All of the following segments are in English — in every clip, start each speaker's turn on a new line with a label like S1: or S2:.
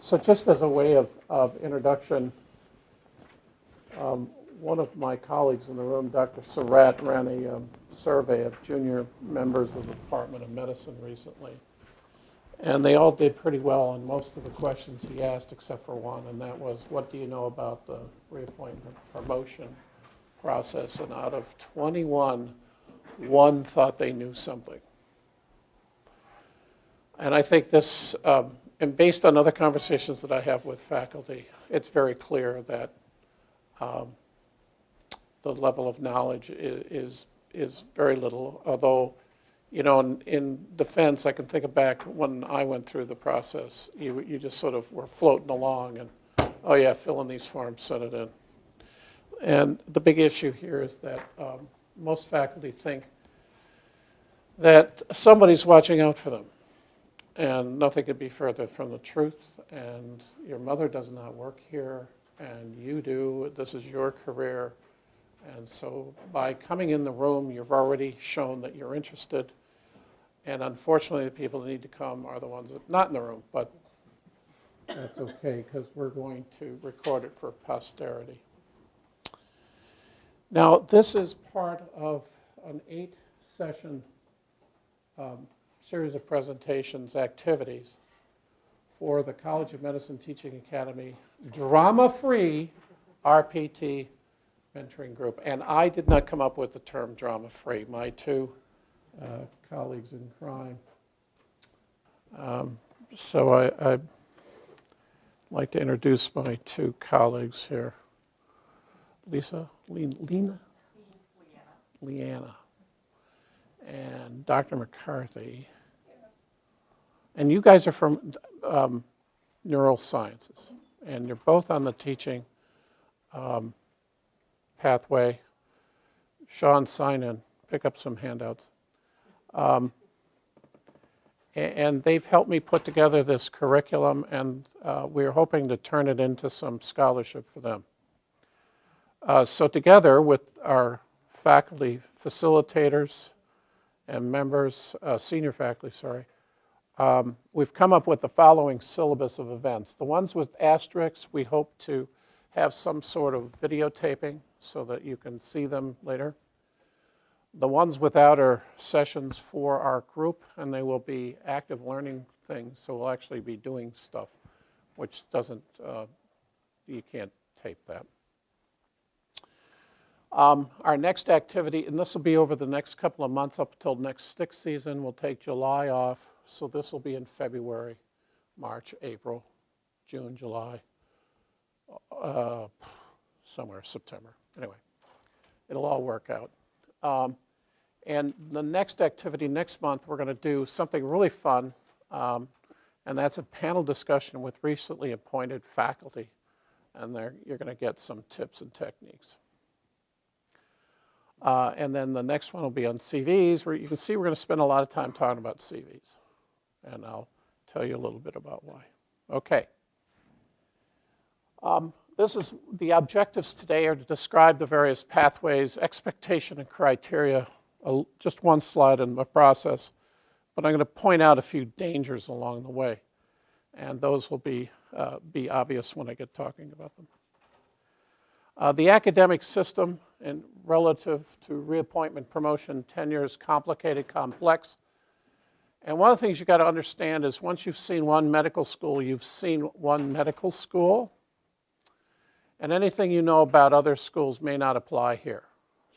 S1: So just as a way of introduction, one of my colleagues in the room, Dr. Surratt, ran a survey of junior members of the Department of Medicine recently. And they all did pretty well on most of the questions he asked, except for one, and that was, what do you know about the reappointment promotion process? And out of 21, one thought they knew something. And I think this, and based on other conversations that I have with faculty, it's very clear that the level of knowledge is very little, although, you know, in defense, I can think back when I went through the process, you just sort of were floating along and, oh yeah, fill in these forms, send it in. And the big issue here is that most faculty think that somebody's watching out for them. And nothing could be further from the truth. And your mother does not work here, and you do. This is your career. And so by coming in the room, you've already shown that you're interested. And unfortunately, the people that need to come are the ones that are not in the room. But that's okay, because we're going to record it for posterity. Now, this is part of an 8-session series of presentations, activities for the College of Medicine Teaching Academy drama-free RPT mentoring group. And I did not come up with the term drama-free. My two colleagues in crime. So I'd like to introduce my two colleagues here. Leanna, and Dr. McCarthy. And you guys are from neurosciences, and you're both on the teaching pathway. Sean, sign in, pick up some handouts. And they've helped me put together this curriculum, and we're hoping to turn it into some scholarship for them. So together with our faculty facilitators and members, senior faculty, sorry, we've come up with the following syllabus of events. The ones with asterisks, we hope to have some sort of videotaping so that you can see them later. The ones without are sessions for our group, and they will be active learning things, so we'll actually be doing stuff, which doesn't, you can't tape that. Our next activity, and this will be over the next couple of months up until next stick season, we'll take July off, so this will be in February, March, April, June, July, somewhere September. Anyway, it'll all work out. And the next activity next month, we're going to do something really fun, and that's a panel discussion with recently appointed faculty, and you're going to get some tips and techniques. And then the next one will be on CVs, where you can see we're going to spend a lot of time talking about CVs, and I'll tell you a little bit about why. Okay. This is the objectives today are to describe the various pathways, expectation and criteria, just one slide in the process, but I'm going to point out a few dangers along the way, and those will be obvious when I get talking about them. The academic system and relative to reappointment, promotion, tenure is complicated, complex. And one of the things you've got to understand is once you've seen one medical school, you've seen one medical school. And anything you know about other schools may not apply here.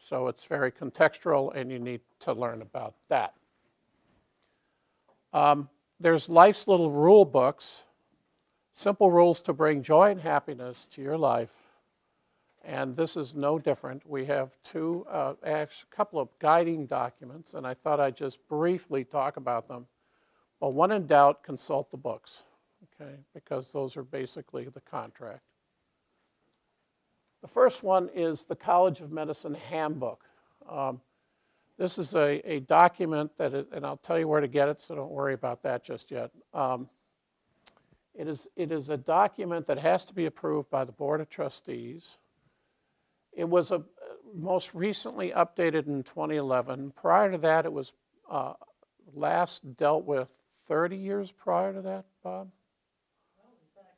S1: So it's very contextual, and you need to learn about that. There's life's little rule books, simple rules to bring joy and happiness to your life. And this is no different. We have a couple of guiding documents, and I thought I'd just briefly talk about them. Well, when in doubt, consult the books, okay? Because those are basically the contract. The first one is the College of Medicine Handbook. This is a document and I'll tell you where to get it, so don't worry about that just yet. It is a document that has to be approved by the Board of Trustees. It was most recently updated in 2011. Prior to that, it was last dealt with 30 years prior to that, Bob?
S2: Well, in fact,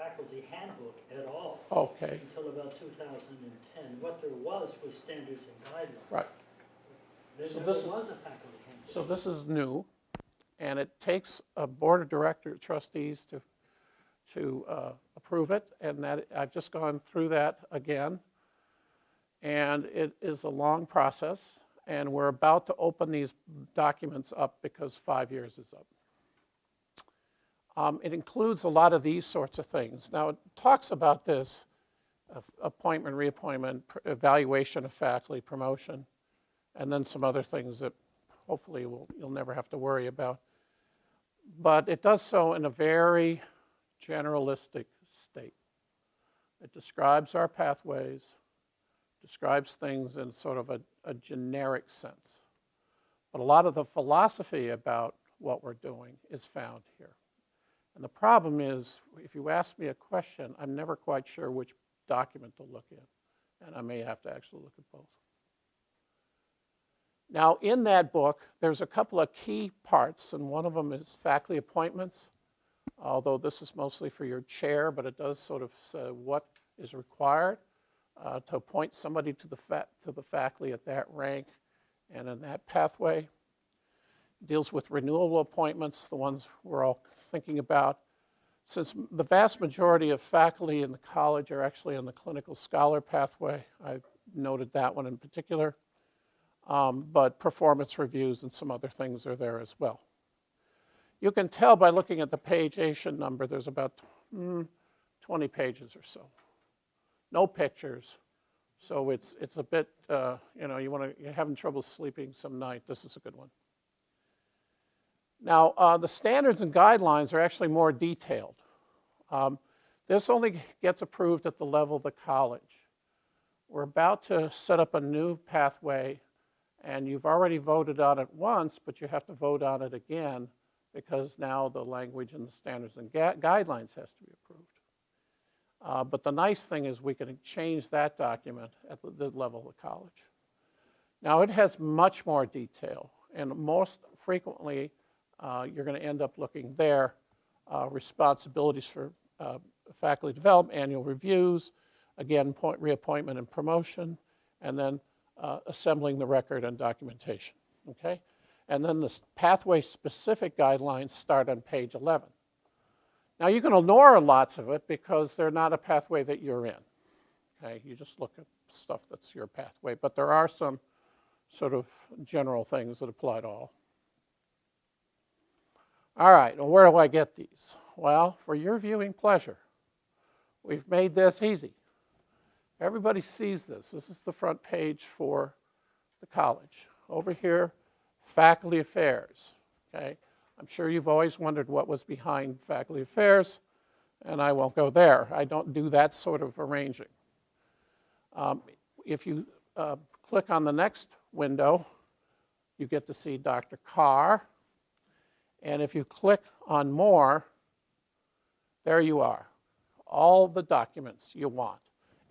S2: faculty handbook at all.
S1: Okay.
S2: Until about 2010. What there was standards and guidelines.
S1: Right.
S2: There
S1: So
S2: never
S1: this
S2: was a faculty handbook.
S1: So this is new, and it takes a board of director trustees to approve it, and that I've just gone through that again, and it is a long process, and we're about to open these documents up because 5 years is up. It includes a lot of these sorts of things. Now, it talks about this, appointment, reappointment, evaluation of faculty, promotion, and then some other things that hopefully you'll never have to worry about. But it does so in a very generalistic state. It describes our pathways, describes things in sort of a generic sense. But a lot of the philosophy about what we're doing is found here. And the problem is, if you ask me a question, I'm never quite sure which document to look in, and I may have to actually look at both. Now, in that book, there's a couple of key parts, and one of them is faculty appointments, although this is mostly for your chair, but it does sort of say what is required to appoint somebody to the faculty at that rank and in that pathway. It deals with renewable appointments, the ones we're all thinking about. Since the vast majority of faculty in the college are actually in the clinical scholar pathway, I noted that one in particular. But performance reviews and some other things are there as well. You can tell by looking at the pagation number, there's about 20 pages or so. No pictures, so it's a bit, you're having trouble sleeping some night, this is a good one. Now, the standards and guidelines are actually more detailed. This only gets approved at the level of the college. We're about to set up a new pathway, and you've already voted on it once, but you have to vote on it again because now the language in the standards and guidelines has to be approved. But the nice thing is we can change that document at the level of the college. Now, it has much more detail, and most frequently you're going to end up looking there, responsibilities for faculty development, annual reviews, again, reappointment and promotion, and then assembling the record and documentation, okay? And then the pathway-specific guidelines start on page 11. Now, you can ignore lots of it because they're not a pathway that you're in, okay? You just look at stuff that's your pathway, but there are some sort of general things that apply to all. All right, well, where do I get these? Well, for your viewing pleasure, we've made this easy. Everybody sees this. This is the front page for the college. Over here, faculty affairs, okay? I'm sure you've always wondered what was behind faculty affairs, and I won't go there. I don't do that sort of arranging. If you click on the next window, you get to see Dr. Carr, and if you click on more, there you are. All the documents you want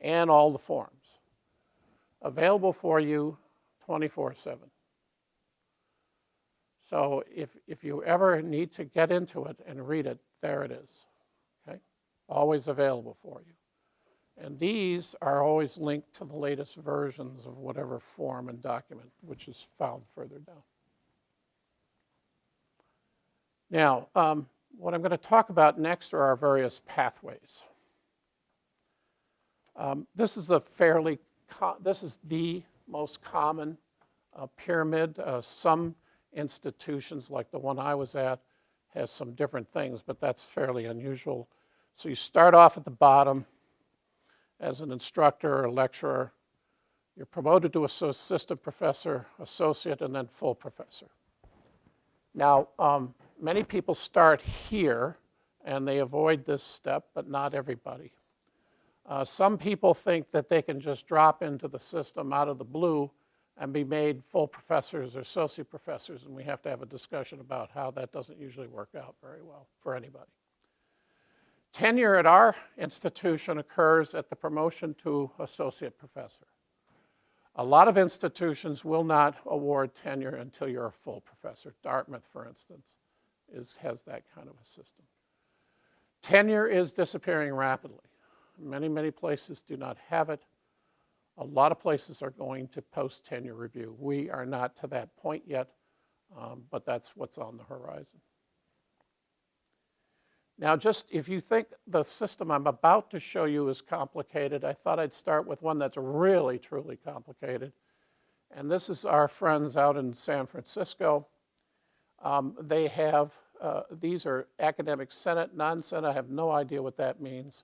S1: and all the forms available for you 24/7. So if you ever need to get into it and read it, there it is, okay? Always available for you. And these are always linked to the latest versions of whatever form and document, which is found further down. Now, what I'm going to talk about next are our various pathways. This is the most common pyramid. Some institutions, like the one I was at, has some different things, but that's fairly unusual. So you start off at the bottom as an instructor or a lecturer. You're promoted to assistant professor, associate, and then full professor. Now, many people start here, and they avoid this step, but not everybody. Some people think that they can just drop into the system out of the blue and be made full professors or associate professors, and we have to have a discussion about how that doesn't usually work out very well for anybody. Tenure at our institution occurs at the promotion to associate professor. A lot of institutions will not award tenure until you're a full professor. Dartmouth, for instance, has that kind of a system. Tenure is disappearing rapidly. Many, many places do not have it. A lot of places are going to post-tenure review. We are not to that point yet, but that's what's on the horizon. Now, just if you think the system I'm about to show you is complicated, I thought I'd start with one that's really, truly complicated. And this is our friends out in San Francisco. They have, these are academic senate, non-senate. I have no idea what that means.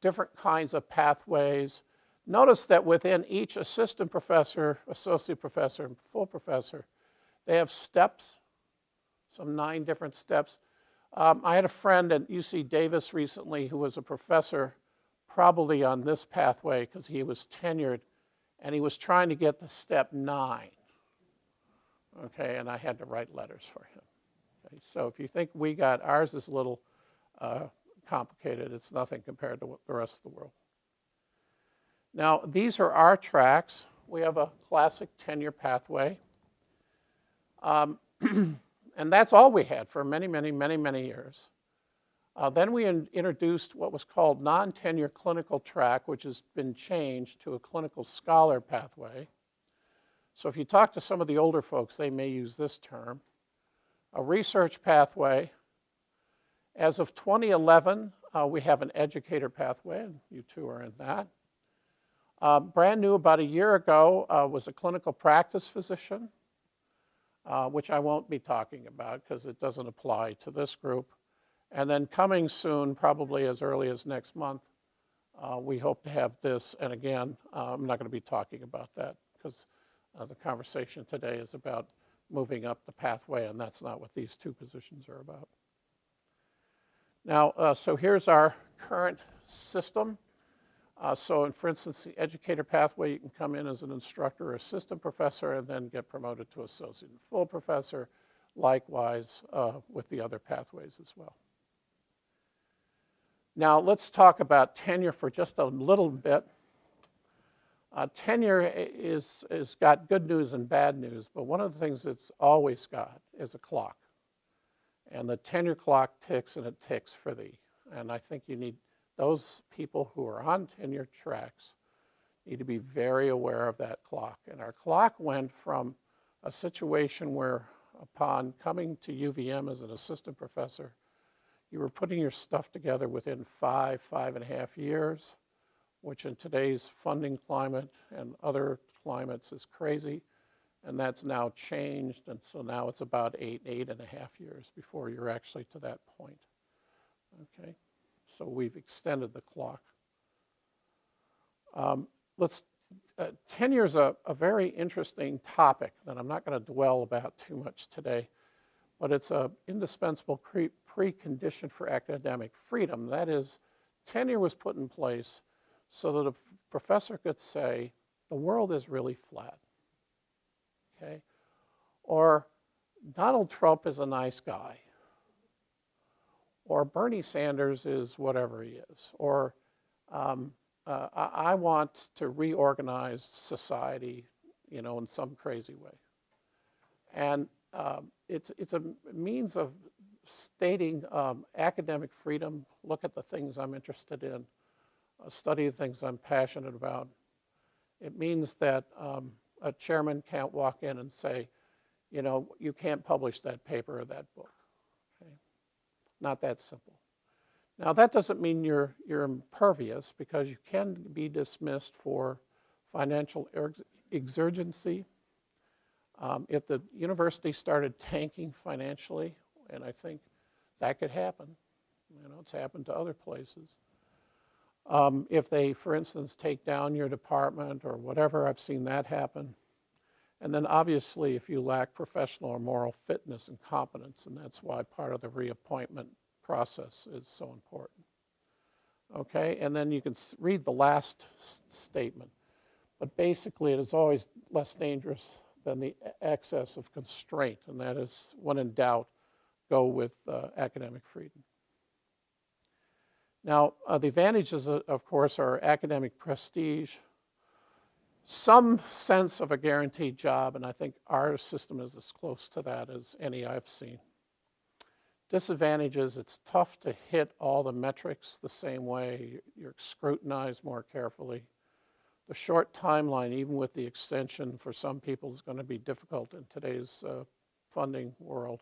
S1: Different kinds of pathways. Notice that within each assistant professor, associate professor, and full professor, they have steps, some 9 different steps. I had a friend at UC Davis recently who was a professor probably on this pathway because he was tenured, and he was trying to get to step 9. Okay, and I had to write letters for him. Okay, so if you think we got, ours is a little complicated. It's nothing compared to the rest of the world. Now, these are our tracks. We have a classic tenure pathway. And that's all we had for many, many, many, many years. Then we introduced what was called non-tenure clinical track, which has been changed to a clinical scholar pathway. So if you talk to some of the older folks, they may use this term. A research pathway. As of 2011, we have an educator pathway, and you two are in that. Brand new about a year ago was a clinical practice physician, which I won't be talking about because it doesn't apply to this group. And then coming soon, probably as early as next month, we hope to have this. And again, I'm not going to be talking about that because the conversation today is about moving up the pathway, and that's not what these 2 positions are about. Now, so here's our current system. So, for instance, the educator pathway, you can come in as an instructor or assistant professor and then get promoted to associate and full professor, likewise with the other pathways as well. Now, let's talk about tenure for just a little bit. Tenure is got good news and bad news, but one of the things it's always got is a clock. And the tenure clock ticks, and it ticks for thee. And I think you need, those people who are on tenure tracks need to be very aware of that clock. And our clock went from a situation where upon coming to UVM as an assistant professor, you were putting your stuff together within 5.5 years, which in today's funding climate and other climates is crazy. And that's now changed, and so now it's about 8.5 years before you're actually to that point. Okay, so we've extended the clock. Tenure is a very interesting topic that I'm not going to dwell about too much today, but it's an indispensable precondition for academic freedom. That is, tenure was put in place so that a professor could say, the world is really flat. Okay? Or Donald Trump is a nice guy. Or Bernie Sanders is whatever he is. Or I want to reorganize society, you know, in some crazy way. And it's a means of stating academic freedom, look at the things I'm interested in, study the things I'm passionate about. It means that a chairman can't walk in and say, you know, you can't publish that paper or that book. Okay? Not that simple. Now, that doesn't mean you're impervious, because you can be dismissed for financial exigency. If the university started tanking financially, and I think that could happen, you know, it's happened to other places. If they, for instance, take down your department or whatever, I've seen that happen. And then obviously if you lack professional or moral fitness and competence, and that's why part of the reappointment process is so important. Okay, and then you can read the last statement. But basically it is always less dangerous than the excess of constraint, and that is, when in doubt, go with academic freedom. Now, the advantages, of course, are academic prestige, some sense of a guaranteed job, and I think our system is as close to that as any I've seen. Disadvantage is it's tough to hit all the metrics the same way. You're scrutinized more carefully. The short timeline, even with the extension, for some people is going to be difficult in today's funding world.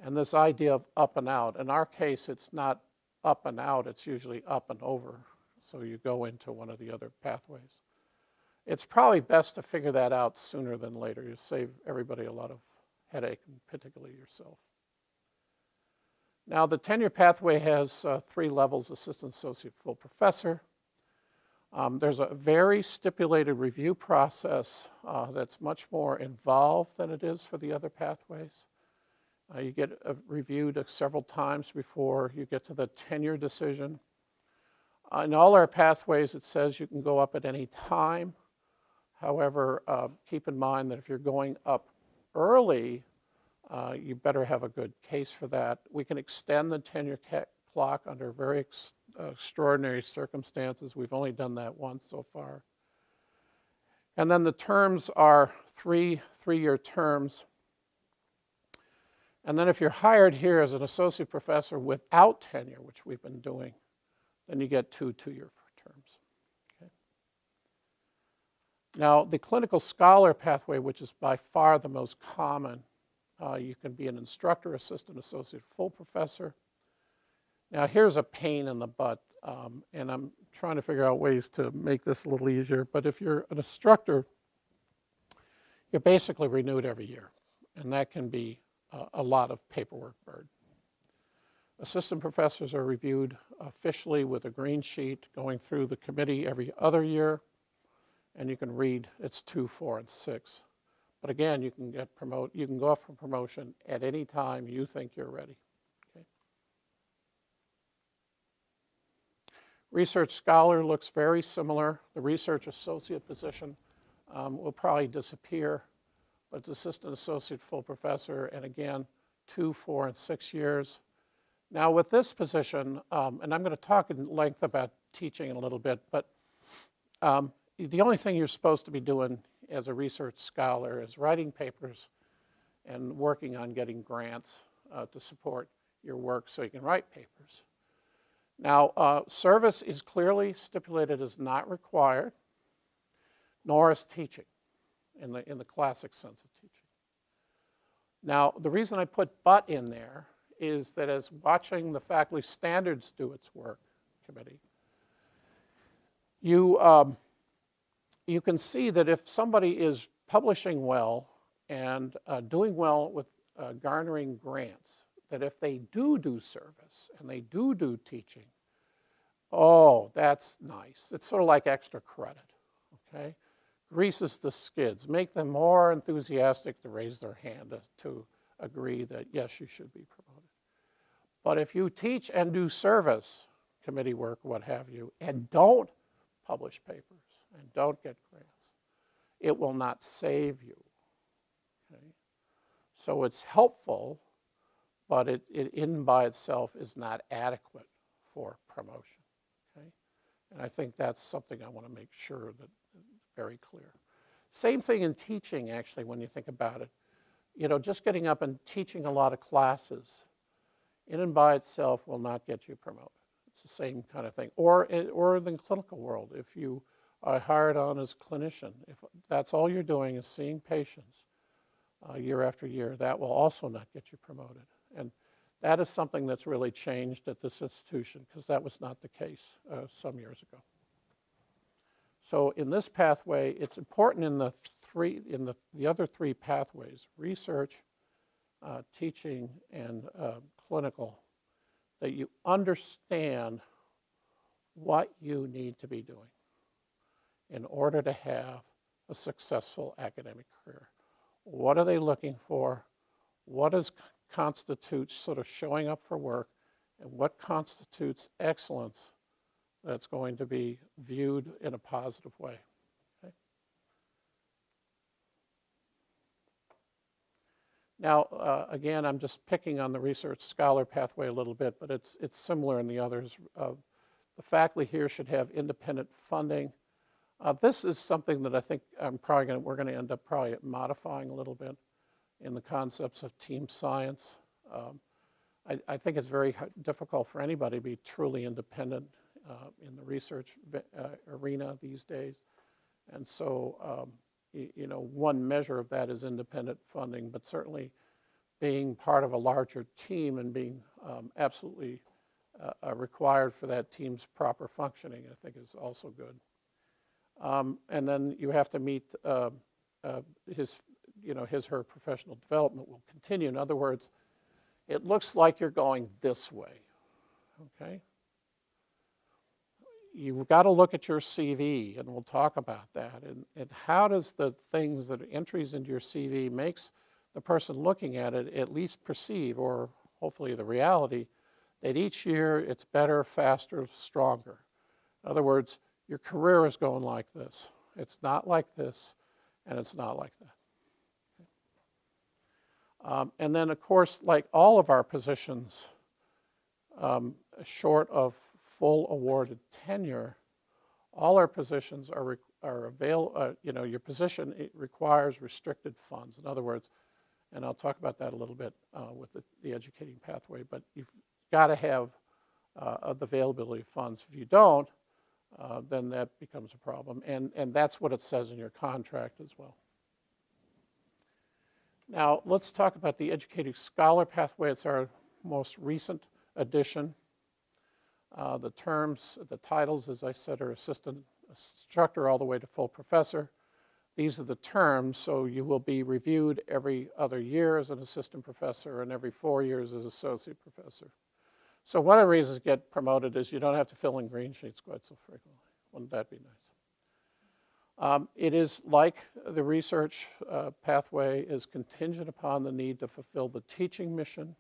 S1: And this idea of up and out, in our case, it's not up and out, it's usually up and over. So you go into one of the other pathways. It's probably best to figure that out sooner than later. You save everybody a lot of headache, and particularly yourself. Now, the tenure pathway has 3 levels: assistant, associate, full professor. There's a very stipulated review process that's much more involved than it is for the other pathways. You get reviewed several times before you get to the tenure decision. In all our pathways, it says you can go up at any time. However, keep in mind that if you're going up early, you better have a good case for that. We can extend the tenure clock under very extraordinary circumstances. We've only done that once so far. And then the terms are three-year terms. And then if you're hired here as an associate professor without tenure, which we've been doing, then you get 2 two-year terms. Okay. Now, the clinical scholar pathway, which is by far the most common, you can be an instructor, assistant, associate, full professor. Now, here's a pain in the butt, and I'm trying to figure out ways to make this a little easier. But if you're an instructor, you're basically renewed every year, and that can be a lot of paperwork burden. Assistant professors are reviewed officially with a green sheet going through the committee every other year, and you can read it's 2, 4, and 6. But again, you can go up for promotion at any time you think you're ready. Okay. Research scholar looks very similar. The research associate position will probably disappear, but it's assistant associate full professor, and again, 2, 4, and 6 years. Now with this position, and I'm going to talk in length about teaching in a little bit, but the only thing you're supposed to be doing as a research scholar is writing papers and working on getting grants to support your work so you can write papers. Now, service is clearly stipulated as not required, nor is teaching in the classic sense of teaching. Now, the reason I put but in there is that as watching the faculty standards do its work committee, you can see that if somebody is publishing well and doing well with garnering grants, that if they do service and they do teaching, oh, that's nice. It's sort of like extra credit, okay? Greases the skids, make them more enthusiastic to raise their hand to agree that, yes, you should be promoted. But if you teach and do service, committee work, what have you, and don't publish papers and don't get grants, it will not save you. Okay? So it's helpful, but it in by itself is not adequate for promotion. Okay? And I think that's something I want to make sure that is very clear. Same thing in teaching, actually, when you think about it. You know, just getting up and teaching a lot of classes in and by itself will not get you promoted. It's the same kind of thing. Or in the clinical world, if you are hired on as a clinician, if that's all you're doing is seeing patients year after year, that will also not get you promoted. And that is something that's really changed at this institution, because that was not the case some years ago. So in this pathway, it's important in the other 3 pathways, research, teaching, and clinical, that you understand what you need to be doing in order to have a successful academic career. What are they looking for? What constitutes sort of showing up for work, and what constitutes excellence that's going to be viewed in a positive way. Okay? Now, again, I'm just picking on the research scholar pathway a little bit, but it's similar in the others. The faculty here should have independent funding. This is something that I think we're going to end up probably modifying a little bit in the concepts of team science. I think it's very difficult for anybody to be truly independent in the research arena these days. And so, you know, one measure of that is independent funding, but certainly being part of a larger team and being absolutely required for that team's proper functioning, I think is also good. And then you have to meet her professional development will continue. In other words, it looks like you're going this way, okay? You've got to look at your CV, and we'll talk about that. And how does the things that are entries into your CV makes the person looking at it at least perceive, or hopefully the reality, that each year it's better, faster, stronger. In other words, your career is going like this. It's not like this, and it's not like that. And then, of course, like all of our positions, short of full awarded tenure, all our positions are available. You know, your position, it requires restricted funds. In other words, and I'll talk about that a little bit with the educating pathway, but you've got to have the availability of funds. If you don't, then that becomes a problem. And that's what it says in your contract as well. Now, let's talk about the Educating Scholar Pathway. It's our most recent addition. The terms, the titles, as I said, are assistant instructor all the way to full professor. These are the terms, so you will be reviewed every other year as an assistant professor and every 4 years as associate professor. So one of the reasons to get promoted is you don't have to fill in green sheets quite so frequently. Wouldn't that be nice? It is like the research pathway is contingent upon the need to fulfill the teaching mission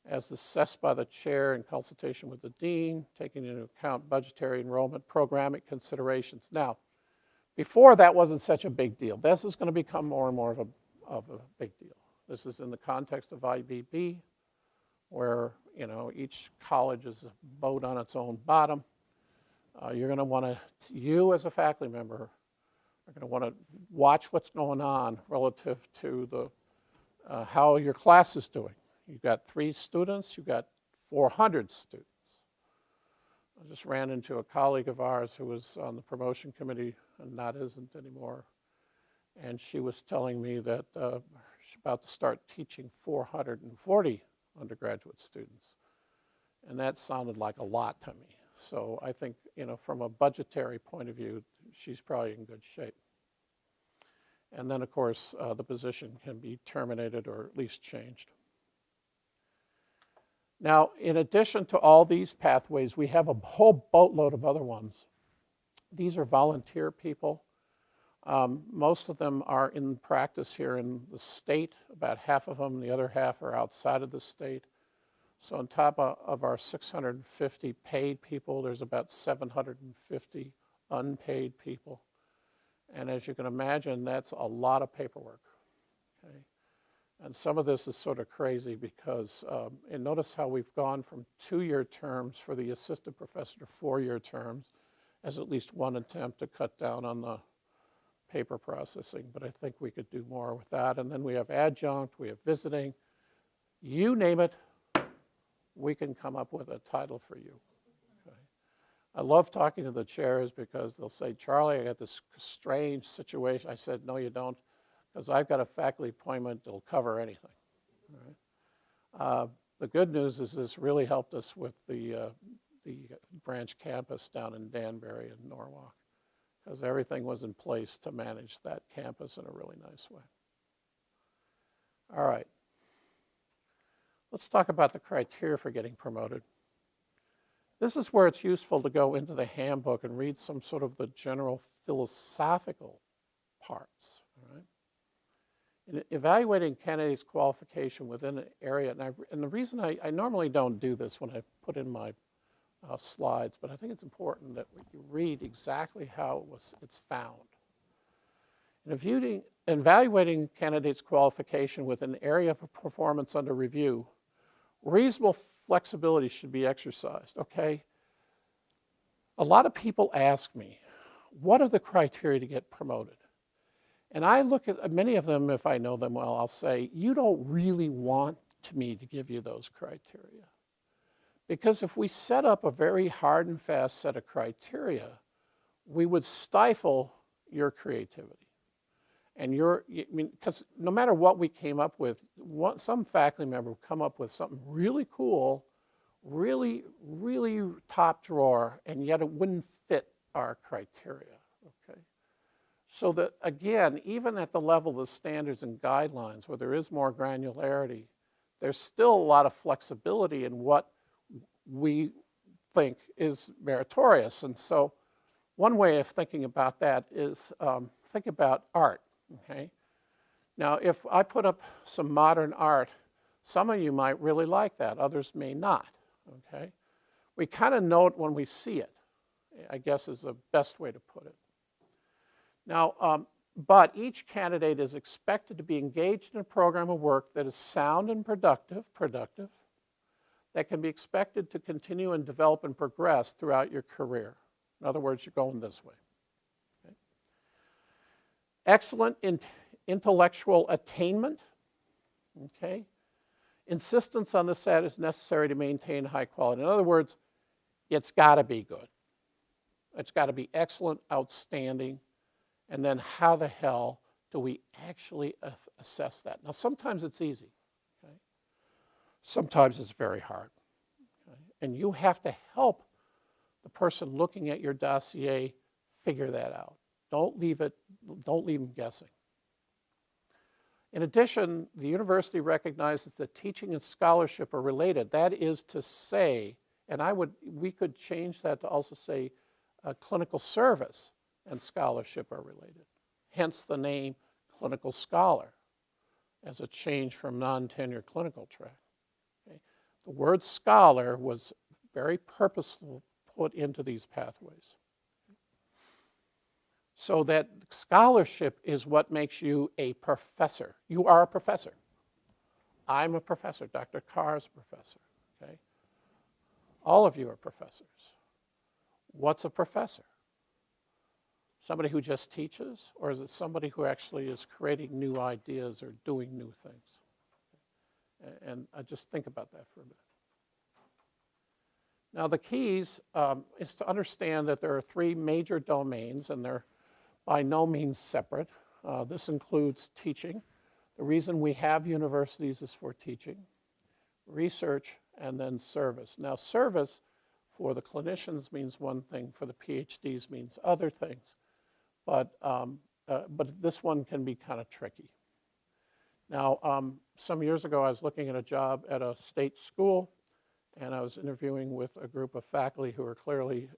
S1: as assessed by the chair in consultation with the dean, taking into account budgetary enrollment programming considerations. Now, before that wasn't such a big deal. This is going to become more and more of a big deal. This is in the context of IBB, where, you know, each college is a boat on its own bottom. You're going to want to, you as a faculty member, are going to want to watch what's going on relative to the how your class is doing. You've got 3 students, you've got 400 students. I just ran into a colleague of ours who was on the promotion committee and isn't anymore. And she was telling me that she's about to start teaching 440 undergraduate students. And that sounded like a lot to me. So I think, you know, from a budgetary point of view, she's probably in good shape. And then, of course, the position can be terminated or at least changed. Now, in addition to all these pathways, we have a whole boatload of other ones. These are volunteer people. Most of them are in practice here in the state, about half of them, the other half are outside of the state. So on top of our 650 paid people, there's about 750 unpaid people. And as you can imagine, that's a lot of paperwork. Okay? And some of this is sort of crazy because, and notice how we've gone from 2-year terms for the assistant professor to 4-year terms as at least one attempt to cut down on the paper processing. But I think we could do more with that. And then we have adjunct, we have visiting. You name it, we can come up with a title for you. Okay? I love talking to the chairs because they'll say, Charlie, I got this strange situation. I said, no, you don't, because I've got a faculty appointment that'll cover anything. All right? The good news is this really helped us with the branch campus down in Danbury and Norwalk, because everything was in place to manage that campus in a really nice way. All right. Let's talk about the criteria for getting promoted. This is where it's useful to go into the handbook and read some sort of the general philosophical parts. All right? In evaluating candidates' qualification within an area, and the reason I normally don't do this when I put in my slides, but I think it's important that you read exactly how it's found. In evaluating candidates' qualification within an area of performance under review, reasonable flexibility should be exercised, okay? A lot of people ask me, what are the criteria to get promoted? And I look at many of them, if I know them well, I'll say, you don't really want to me to give you those criteria. Because if we set up a very hard and fast set of criteria, we would stifle your creativity. And because no matter what we came up with, some faculty member would come up with something really cool, really, really top drawer, and yet it wouldn't fit our criteria, okay? So that, again, even at the level of the standards and guidelines, where there is more granularity, there's still a lot of flexibility in what we think is meritorious. And so one way of thinking about that is think about art, okay? Now, if I put up some modern art, some of you might really like that, others may not, okay? We kind of know it when we see it, I guess is the best way to put it. Now, but each candidate is expected to be engaged in a program of work that is sound and productive, that can be expected to continue and develop and progress throughout your career. In other words, you're going this way. Okay? Excellent intellectual attainment. Okay? Insistence on this set is necessary to maintain high quality. In other words, it's got to be good. It's got to be excellent, outstanding, and then how the hell do we actually assess that? Now, sometimes it's easy. Okay? Sometimes it's very hard. Okay? And you have to help the person looking at your dossier figure that out. Don't leave them guessing. In addition, the university recognizes that teaching and scholarship are related. That is to say, and we could change that to also say clinical service and scholarship are related. Hence the name clinical scholar as a change from non-tenure clinical track. Okay? The word scholar was very purposeful put into these pathways. So that scholarship is what makes you a professor. You are a professor. I'm a professor. Dr. Carr is a professor. Okay? All of you are professors. What's a professor? Somebody who just teaches, or is it somebody who actually is creating new ideas or doing new things? And I just think about that for a minute. Now the keys is to understand that there are three major domains, and they're by no means separate. This includes teaching. The reason we have universities is for teaching, research, and then service. Now service for the clinicians means one thing, for the PhDs means other things. But this one can be kind of tricky. Now, some years ago, I was looking at a job at a state school, and I was interviewing with a group of faculty who are clearly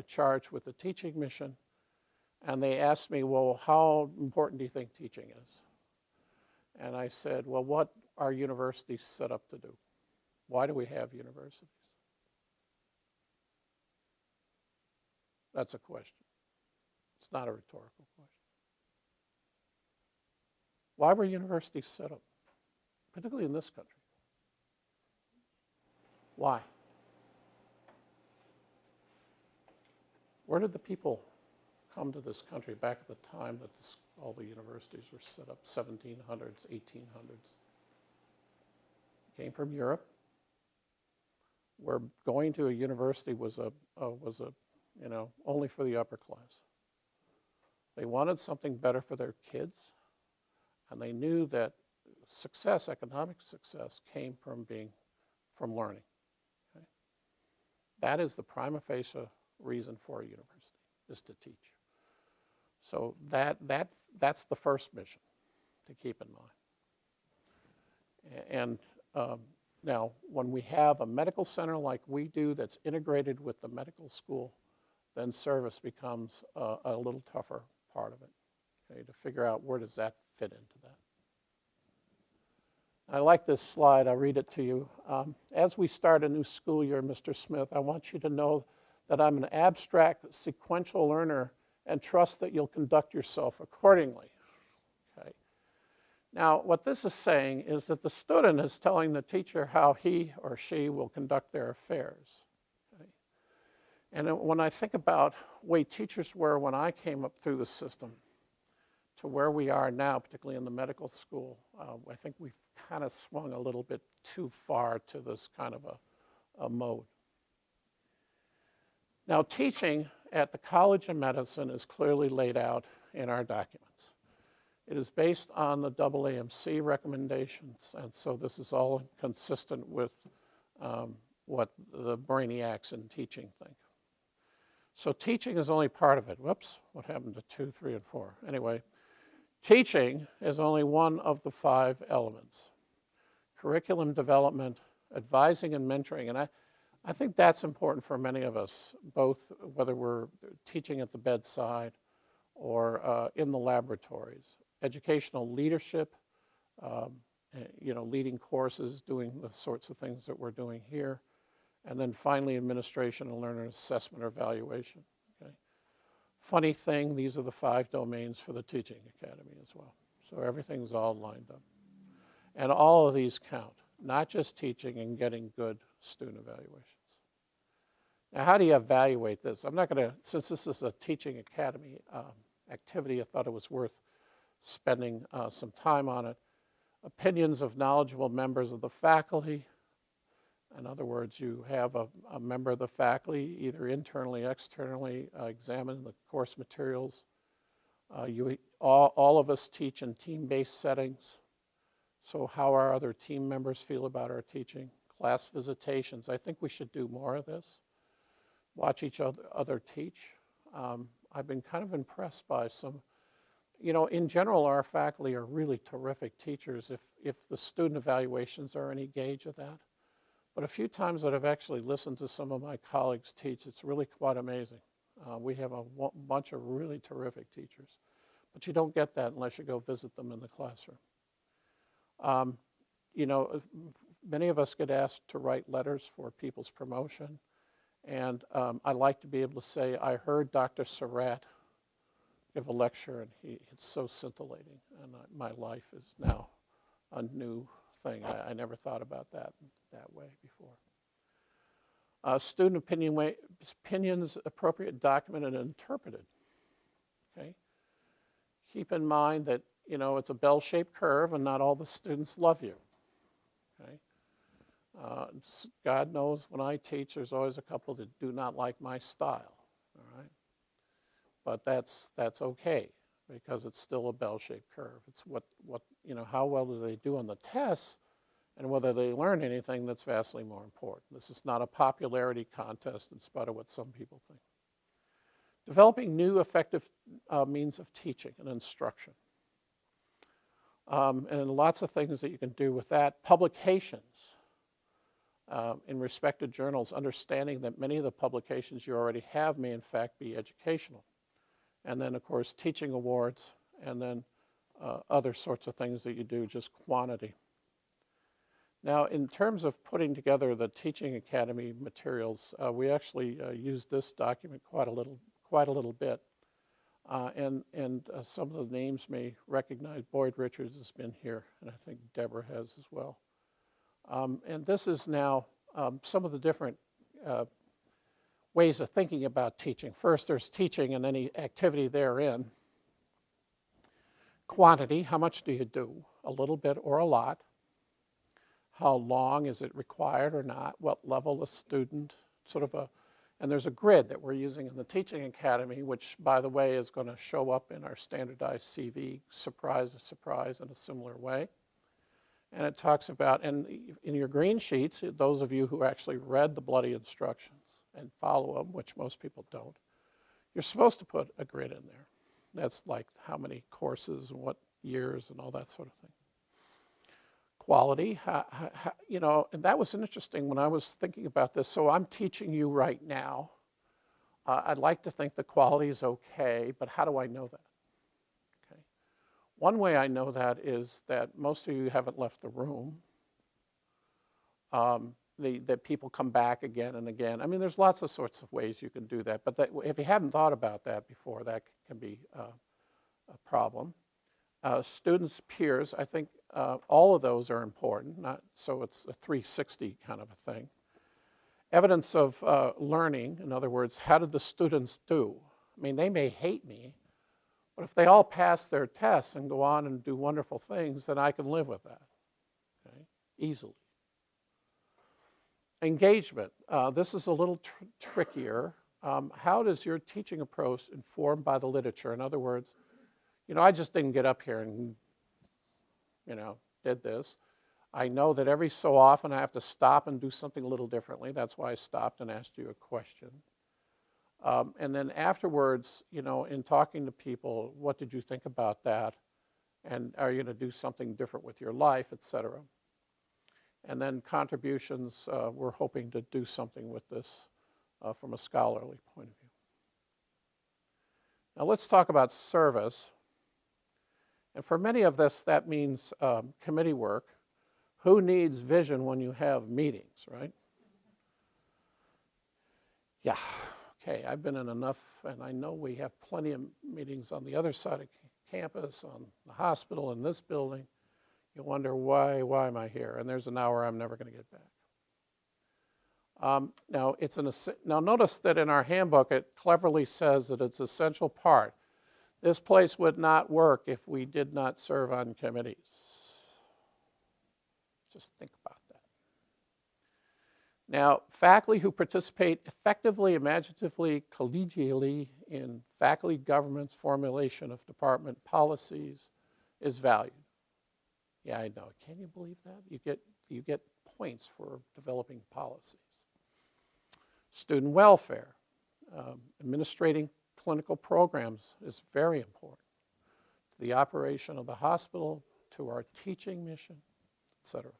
S1: charged with the teaching mission. And they asked me, well, how important do you think teaching is? And I said, well, what are universities set up to do? Why do we have universities? That's a question. It's not a rhetorical question. Why were universities set up, particularly in this country? Why? Where did the people come to this country back at the time that all the universities were set up, 1700s, 1800s? Came from Europe, where going to a university was only for the upper class. They wanted something better for their kids, and they knew that success, economic success, came from learning. Okay? That is the prima facie reason for a university, is to teach. So that's the first mission to keep in mind. And now, when we have a medical center like we do that's integrated with the medical school, then service becomes a little tougher part of it, okay, to figure out where does that fit into that. I like this slide. I'll read it to you. As we start a new school year, Mr. Smith, I want you to know that I'm an abstract, sequential learner and trust that you'll conduct yourself accordingly. Okay. Now, what this is saying is that the student is telling the teacher how he or she will conduct their affairs. Okay. And when I think about the way teachers were when I came up through the system to where we are now, particularly in the medical school, I think we've kind of swung a little bit too far to this kind of a mode. Now, teaching at the College of Medicine is clearly laid out in our documents. It is based on the AAMC recommendations, and so this is all consistent with what the brainiacs in teaching think. So teaching is only part of it. Whoops, what happened to 2, 3, and 4? Anyway, teaching is only one of the 5 elements. Curriculum development, advising and mentoring, and I think that's important for many of us, both whether we're teaching at the bedside or in the laboratories. Educational leadership, leading courses, doing the sorts of things that we're doing here. And then finally, administration and learner assessment or evaluation. Okay? Funny thing, these are the 5 domains for the Teaching Academy as well. So everything's all lined up. And all of these count, not just teaching and getting good student evaluations. Now, how do you evaluate this? I'm not going to, since this is a Teaching Academy activity, I thought it was worth spending some time on it. Opinions of knowledgeable members of the faculty. In other words, you have a member of the faculty, either internally, externally, examine the course materials. All of us teach in team-based settings. So how our other team members feel about our teaching. Class visitations. I think we should do more of this. Watch each other teach. I've been kind of impressed by some, in general, our faculty are really terrific teachers if the student evaluations are any gauge of that. But a few times that I've actually listened to some of my colleagues teach, it's really quite amazing. We have a bunch of really terrific teachers. But you don't get that unless you go visit them in the classroom. Many of us get asked to write letters for people's promotion. And I like to be able to say, I heard Dr. Surratt give a lecture, and it's so scintillating. And my life is now a new thing. I never thought about that way before. Student opinions appropriate, documented, and interpreted. Okay. Keep in mind that it's a bell-shaped curve, and not all the students love you. Okay. God knows when I teach, there's always a couple that do not like my style. All right. But that's okay, because it's still a bell-shaped curve. It's how well do they do on the tests, and whether they learn anything, that's vastly more important. This is not a popularity contest in spite of what some people think. Developing new effective means of teaching and instruction. And lots of things that you can do with that. Publications in respected journals, understanding that many of the publications you already have may in fact be educational. And then, of course, teaching awards, and then other sorts of things that you do, just quantity. Now, in terms of putting together the Teaching Academy materials, we actually used this document quite a little bit. And some of the names may recognize. Boyd Richards has been here, and I think Deborah has as well. And this is now some of the different ways of thinking about teaching. First, there's teaching and any activity therein. Quantity, how much do you do? A little bit or a lot? How long is it required or not? What level of student? And there's a grid that we're using in the Teaching Academy, which, by the way, is going to show up in our standardized CV, surprise, in a similar way. And it talks about, and in your green sheets, those of you who actually read the bloody instructions and follow them, which most people don't, you're supposed to put a grid in there. That's like how many courses and what years and all that sort of thing. Quality, and that was interesting when I was thinking about this. So I'm teaching you right now. I'd like to think the quality is okay, but how do I know that? Okay. One way I know that is that most of you haven't left the room. That people come back again and again. I mean, there's lots of sorts of ways you can do that, but if you hadn't thought about that before, that can be a problem. Students, peers, I think all of those are important, so it's a 360 kind of a thing. Evidence of learning, in other words, how did the students do? I mean, they may hate me, but if they all pass their tests and go on and do wonderful things, then I can live with that. easily. Engagement. This is a little trickier. How does your teaching approach informed by the literature? In other words, I just didn't get up here and, did this. I know that every so often I have to stop and do something a little differently. That's why I stopped and asked you a question. And then afterwards, in talking to people, what did you think about that? And are you going to do something different with your life, et cetera? And then contributions, we're hoping to do something with this from a scholarly point of view. Now let's talk about service. And for many of this, that means committee work. Who needs vision when you have meetings, right? Yeah, okay, I've been in enough, and I know we have plenty of meetings on the other side of campus, on the hospital, in this building. You wonder, why am I here? And there's an hour I'm never going to get back. Now notice that in our handbook, it cleverly says that it's an essential part. This place would not work if we did not serve on committees. Just think about that. Now, faculty who participate effectively, imaginatively, collegially in faculty government's formulation of department policies is valued. Yeah, I know. Can you believe that? You get points for developing policies. Student welfare, administrating clinical programs is very important to the operation of the hospital, to our teaching mission, et cetera.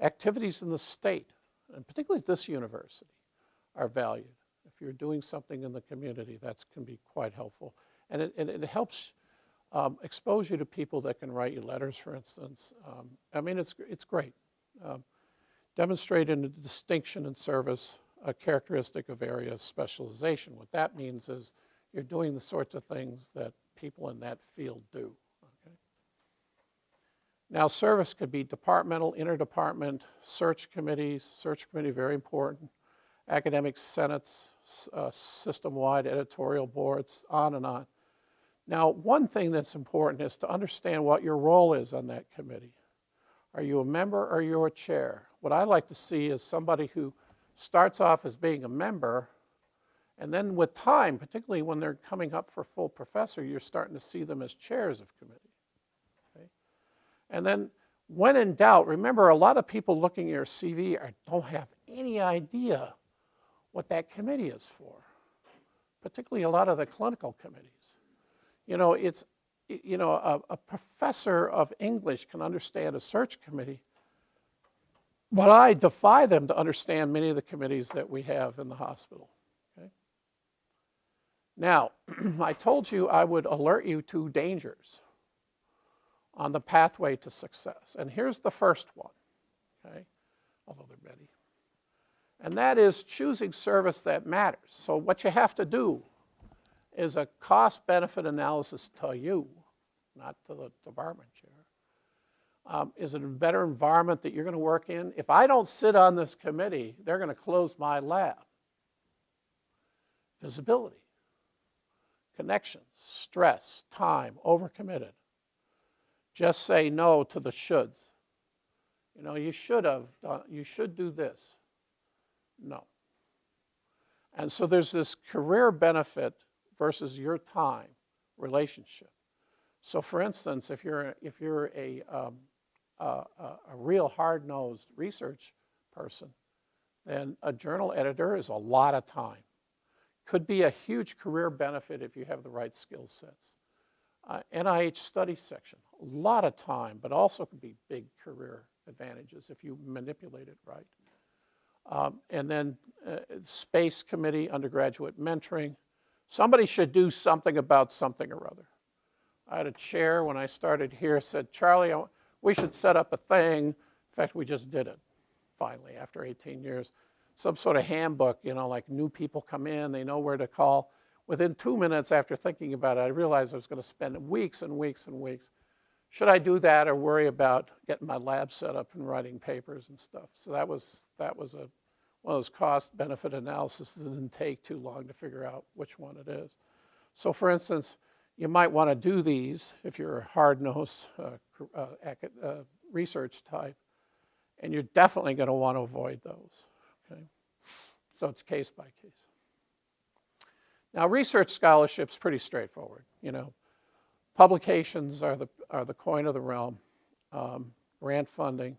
S1: Activities in the state, and particularly at this university, are valued. If you're doing something in the community, that can be quite helpful. And it helps expose you to people that can write you letters, for instance. It's great. Demonstrating a distinction in service, a characteristic of area of specialization. What that means is you're doing the sorts of things that people in that field do. Okay? Now, service could be departmental, interdepartment, search committee, very important, academic senates, system-wide editorial boards, on and on. Now, one thing that's important is to understand what your role is on that committee. Are you a member or are you a chair? What I like to see is somebody who starts off as being a member, and then with time, particularly when they're coming up for full professor, you're starting to see them as chairs of committee. Okay? And then when in doubt, remember a lot of people looking at your CV don't have any idea what that committee is for, particularly a lot of the clinical committees. A professor of English can understand a search committee, but I defy them to understand many of the committees that we have in the hospital. Okay? Now, I told you I would alert you to dangers on the pathway to success. And here's the first one, okay? Although they're Betty. And that is choosing service that matters. So what you have to do is a cost-benefit analysis to you, not to the department chair. Is it a better environment that you're going to work in? If I don't sit on this committee, they're going to close my lab. Visibility, connections, stress, time, overcommitted. Just say no to the shoulds. You should have done, you should do this. No. And so there's this career benefit versus your time relationship. So for instance, if you're a real hard-nosed research person, then a journal editor is a lot of time. Could be a huge career benefit if you have the right skill sets. NIH study section, a lot of time, but also could be big career advantages if you manipulate it right. And then space committee, undergraduate mentoring. Somebody should do something about something or other. I had a chair when I started here said, Charlie, we should set up a thing. In fact, we just did it, finally, after 18 years. Some sort of handbook, like new people come in, they know where to call. Within 2 minutes after thinking about it, I realized I was going to spend weeks and weeks and weeks. Should I do that or worry about getting my lab set up and writing papers and stuff? So that was one of those cost-benefit analyses that didn't take too long to figure out which one it is. So for instance, you might want to do these if you're a hard-nosed research type. And you're definitely going to want to avoid those. Okay? So it's case by case. Now, research scholarship's pretty straightforward. You know, publications are the coin of the realm. Grant funding.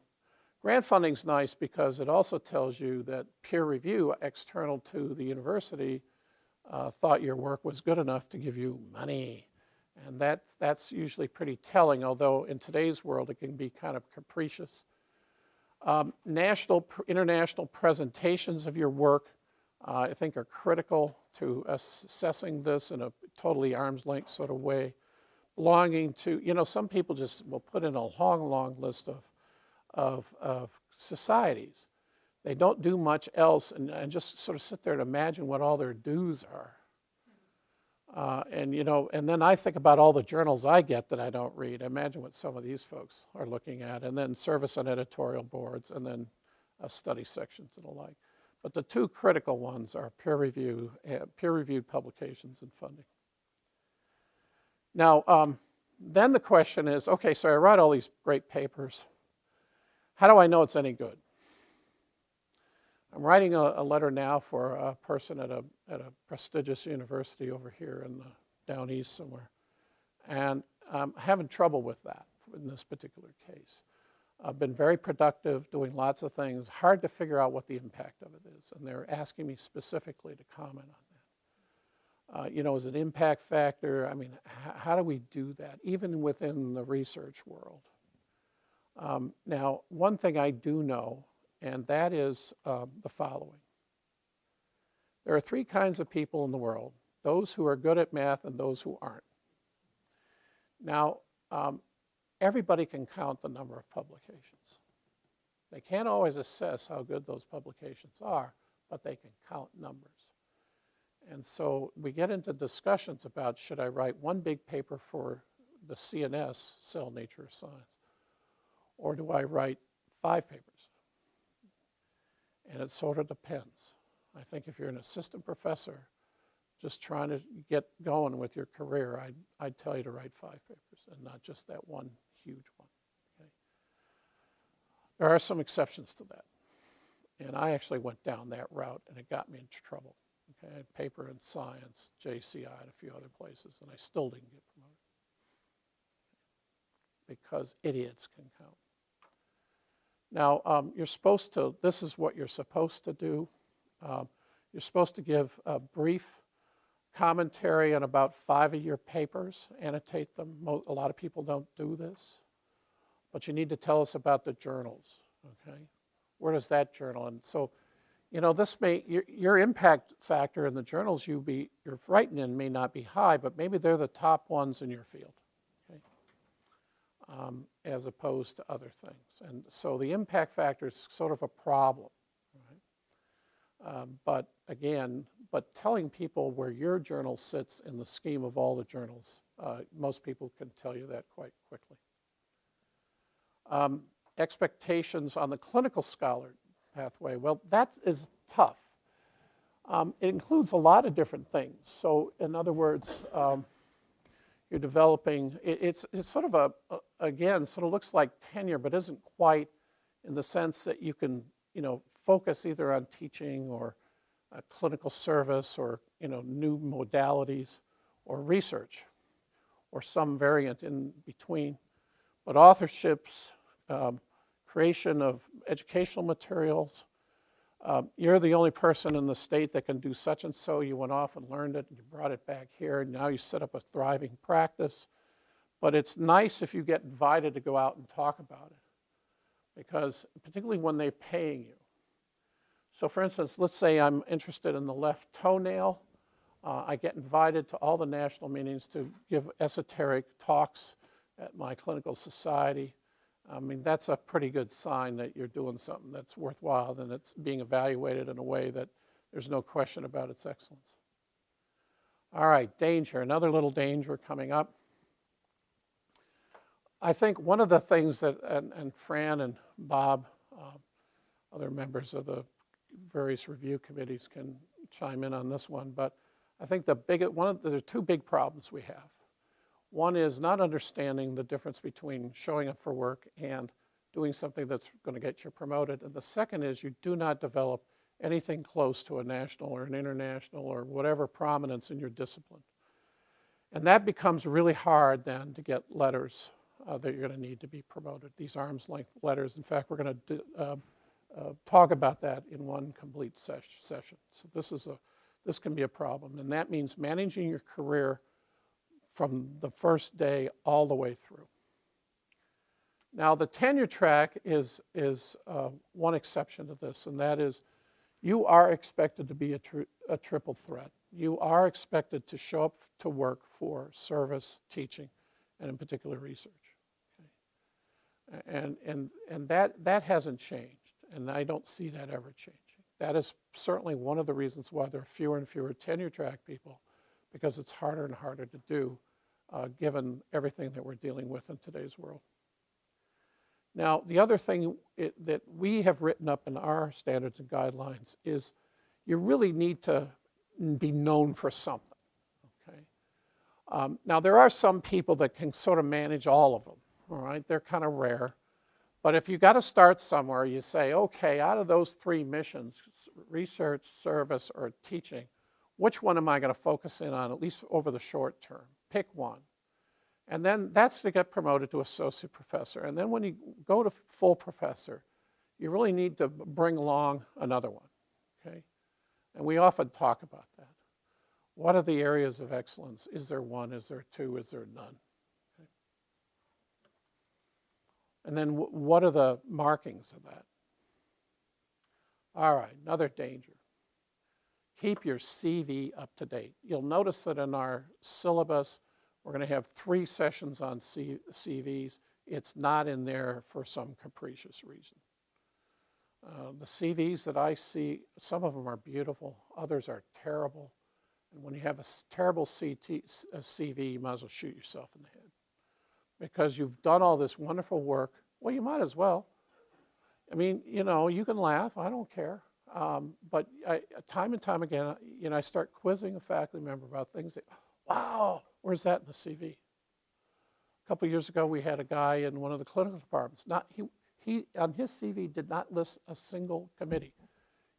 S1: Grant funding's nice because it also tells you that peer review external to the university thought your work was good enough to give you money. And that's usually pretty telling, although in today's world it can be kind of capricious. International presentations of your work, I think, are critical to assessing this in a totally arm's length sort of way. Belonging to, you know, some people just will put in a long, long list of societies. They don't do much else and just sort of sit there and imagine what all their dues are. And, you know, and then I think about all the journals I get that I don't read. Imagine what some of these folks are looking at, and then service on editorial boards, and then study sections and the like. But the two critical ones are peer-reviewed publications and funding. Now, then the question is, okay, so I write all these great papers. How do I know it's any good? I'm writing a letter now for a person at a prestigious university over here in the down east somewhere. And I'm having trouble with that in this particular case. I've been very productive, doing lots of things, hard to figure out what the impact of it is. And they're asking me specifically to comment on that. You know, is it impact factor? I mean, how do we do that, even within the research world? Now, one thing I do know, and that is the following. There are three kinds of people in the world: those who are good at math and those who aren't. Now, everybody can count the number of publications. They can't always assess how good those publications are, but they can count numbers. And so we get into discussions about, should I write one big paper for the CNS, Cell Nature of Science, or do I write 5 papers? And it sort of depends. I think if you're an assistant professor just trying to get going with your career, I'd tell you to write 5 papers and not just that one huge one. Okay? There are some exceptions to that. And I actually went down that route, and it got me into trouble. Okay? I had a paper in Science, JCI, and a few other places, and I still didn't get promoted. Because idiots can count. Now, you're supposed to, this is what you're supposed to do. You're supposed to give a brief commentary on about 5 of your papers, annotate them. A lot of people don't do this. But you need to tell us about the journals, okay? Where does that journal? And so, you know, this may, your impact factor in the journals you're writing in may not be high, but maybe they're the top ones in your field, okay? As opposed to other things. And so the impact factor is sort of a problem, right? But again, telling people where your journal sits in the scheme of all the journals, most people can tell you that quite quickly. Expectations on the clinical scholar pathway, well, that is tough. It includes a lot of different things. So in other words, you're developing, it's sort of again, sort of looks like tenure, but isn't quite, in the sense that you can, you know, focus either on teaching or clinical service or, you know, new modalities or research or some variant in between. But authorships, creation of educational materials, you're the only person in the state that can do such and so. You went off and learned it, and you brought it back here, and now you set up a thriving practice. But it's nice if you get invited to go out and talk about it, because particularly when they're paying you. So for instance, let's say I'm interested in the left toenail. I get invited to all the national meetings to give esoteric talks at my clinical society. I mean, that's a pretty good sign that you're doing something that's worthwhile and it's being evaluated in a way that there's no question about its excellence. All right, danger, another little danger coming up. I think one of the things that, and Fran and Bob, other members of the various review committees can chime in on this one, but I think there are 2 big problems we have. One is not understanding the difference between showing up for work and doing something that's going to get you promoted. And the second is you do not develop anything close to a national or an international or whatever prominence in your discipline. And that becomes really hard then to get letters that you're going to need to be promoted, these arm's length letters. In fact, we're going to talk about that in one complete session. So this can be a problem. And that means managing your career from the first day all the way through. Now, the tenure track is one exception to this, and that is you are expected to be a triple threat. You are expected to show up to work for service, teaching, and in particular research. Okay? And that hasn't changed, and I don't see that ever changing. That is certainly one of the reasons why there are fewer and fewer tenure track people, because it's harder and harder to do given everything that we're dealing with in today's world. Now, the other thing that we have written up in our standards and guidelines is you really need to be known for something, okay? Now, there are some people that can sort of manage all of them, all right? They're kind of rare. But if you got to start somewhere, you say, okay, out of those three missions, research, service, or teaching, which one am I going to focus in on, at least over the short term? Pick one. And then that's to get promoted to associate professor. And then when you go to full professor, you really need to bring along another one, okay? And we often talk about that. What are the areas of excellence? Is there one? Is there two? Is there none? Okay. And then what are the markings of that? All right, another danger. Keep your CV up to date. You'll notice that in our syllabus, we're going to have 3 sessions on CVs. It's not in there for some capricious reason. The CVs that I see, some of them are beautiful, others are terrible. And when you have a terrible CV, you might as well shoot yourself in the head. Because you've done all this wonderful work, well, you might as well. I mean, you know, you can laugh, I don't care. But time and time again, you know, I start quizzing a faculty member about things that, wow, where's that in the CV? A couple of years ago, we had a guy in one of the clinical departments. He on his CV did not list a single committee.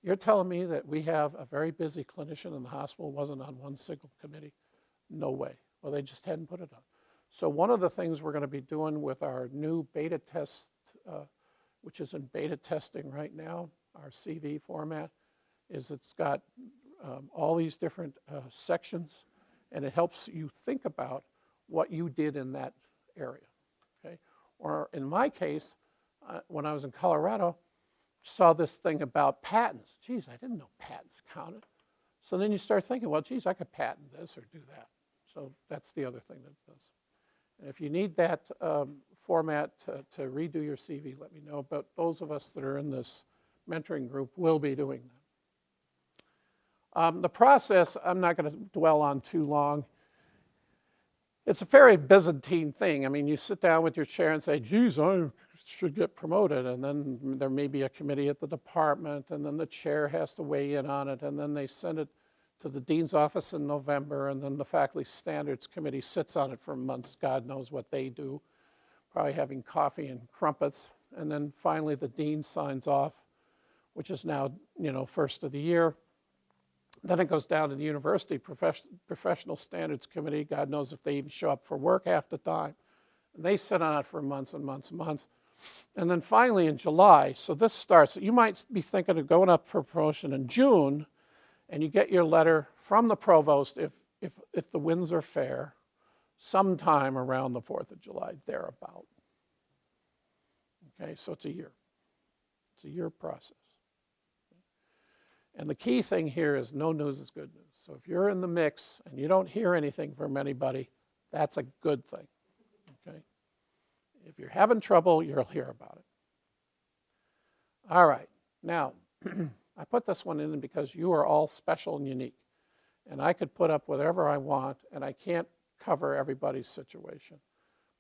S1: You're telling me that we have a very busy clinician in the hospital wasn't on one single committee? No way. Well, they just hadn't put it on. So one of the things we're going to be doing with our new beta test, which is in beta testing right now, our CV format, is it's got all these different sections, and it helps you think about what you did in that area, okay? Or in my case, when I was in Colorado, saw this thing about patents. Geez, I didn't know patents counted. So then you start thinking, well, geez, I could patent this or do that. So that's the other thing that it does. And if you need that format to redo your CV, let me know. But those of us that are in this mentoring group will be doing that. The process, I'm not going to dwell on too long. It's a very Byzantine thing. I mean, you sit down with your chair and say, geez, I should get promoted. And then there may be a committee at the department, and then the chair has to weigh in on it, and then they send it to the dean's office in November, and then the faculty standards committee sits on it for months. God knows what they do, probably having coffee and crumpets. And then finally the dean signs off, which is now, you know, first of the year. Then it goes down to the university professional standards committee. God knows if they even show up for work half the time. And they sit on it for months and months and months. And then finally in July, so this starts, you might be thinking of going up for promotion in June, and you get your letter from the provost, if the winds are fair, sometime around the 4th of July, thereabout. Okay, so it's a year. It's a year process. And the key thing here is no news is good news. So if you're in the mix and you don't hear anything from anybody, that's a good thing, okay? If you're having trouble, you'll hear about it. All right, now, I put this one in because you are all special and unique. And I could put up whatever I want, and I can't cover everybody's situation.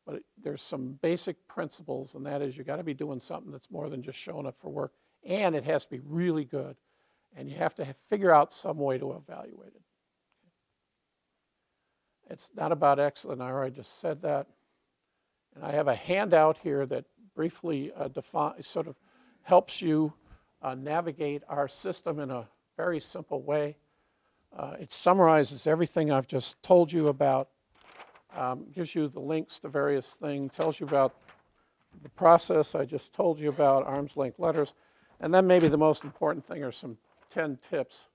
S1: But there's some basic principles, and that is you got to be doing something that's more than just showing up for work, and it has to be really good. And you have to figure out some way to evaluate it. It's not about excellent. I already just said that. And I have a handout here that briefly sort of helps you navigate our system in a very simple way. It summarizes everything I've just told you about, gives you the links to various things, tells you about the process I just told you about, arm's length letters, and then maybe the most important thing are some 10 tips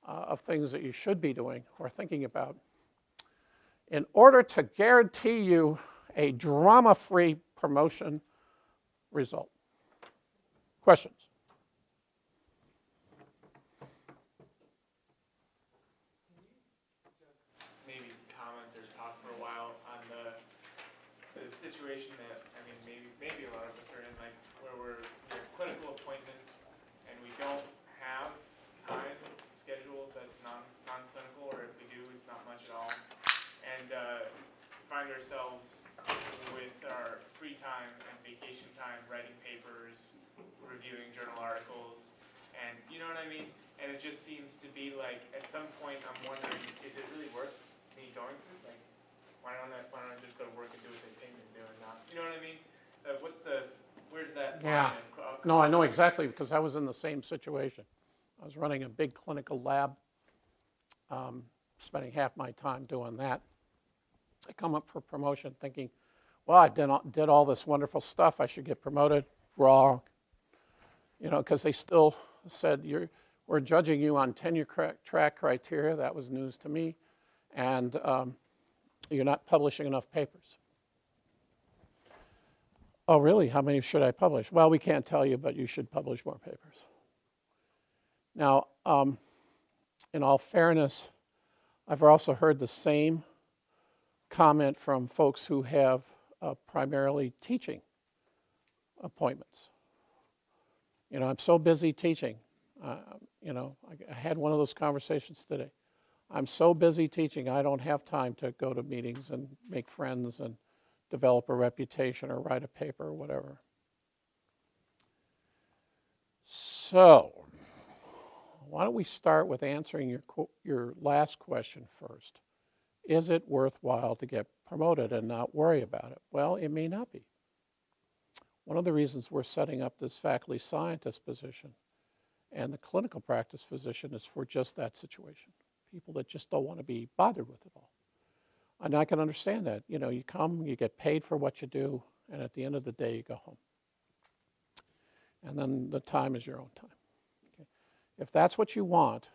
S1: of things that you should be doing or thinking about in order to guarantee you a drama-free promotion result. Questions?
S3: Maybe comment or talk for a while on the situation that, I mean, maybe a lot of us are in, like, where we have clinical appointments and we don't have time scheduled that's non-clinical, or if we do, it's not much at all. And find ourselves with our free time and vacation time writing papers, reviewing journal articles, and you know what I mean? And it just seems to be like, at some point I'm wondering, is it really worth me going through? Like, why don't I just go to work and do what they pay me to do and not, you know what I mean? Where's that
S1: Yeah.
S3: line of
S1: No, I know exactly, because I was in the same situation. I was running a big clinical lab, spending half my time doing that. I come up for promotion thinking, well, I did all this wonderful stuff, I should get promoted. Wrong. You know, because they still said, we're judging you on tenure track criteria. That was news to me. And you're not publishing enough papers. Oh, really? How many should I publish? Well, we can't tell you, but you should publish more papers. Now, in all fairness, I've also heard the same comment from folks who have primarily teaching appointments. You know, I'm so busy teaching. You know, I had one of those conversations today. I'm so busy teaching, I don't have time to go to meetings and make friends and develop a reputation or write a paper or whatever. So, why don't we start with answering your last question first. Is it worthwhile to get promoted and not worry about it? Well, it may not be. One of the reasons we're setting up this faculty scientist position and the clinical practice physician is for just that situation. People that just don't want to be bothered with it all. And I can understand that. You know, you come, you get paid for what you do, and at the end of the day, you go home. And then the time is your own time. Okay? If that's what you want,